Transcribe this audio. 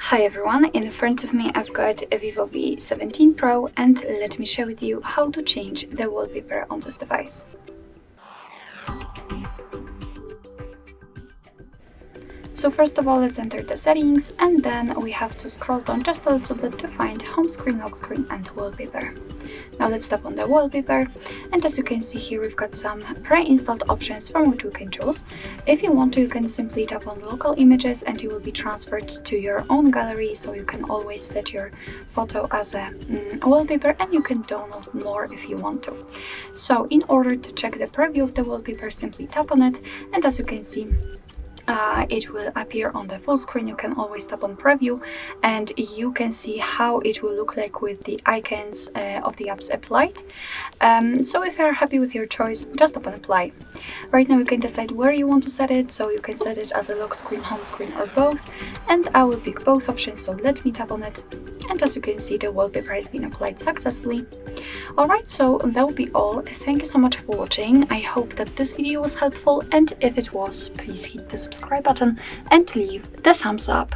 Hi everyone, in front of me I've got a Vivo V17 Pro and let me share with you how to change the wallpaper on this device. So first of all, let's enter the settings and then we have to scroll down just a little bit to find home screen, lock screen and wallpaper. Now let's tap on the wallpaper, and as you can see here we've got some pre-installed options from which we can choose. If you want to, you can simply tap on local images and you will be transferred to your own gallery, so you can always set your photo as a wallpaper and you can download more if you want to. So in order to check the preview of the wallpaper, simply tap on it, and as you can see it will appear on the full screen. You can always tap on preview and you can see how it will look like with the icons of the apps applied. So if you are happy with your choice, just tap on apply. Right now you can decide where you want to set it, so you can set it as a lock screen, home screen or both, and I will pick both options, so let me tap on it, and as you can see the wallpaper has been applied successfully. Alright, so that will be all. Thank you so much for watching. I hope that this video was helpful, and if it was, please hit the subscribe button and leave the thumbs up.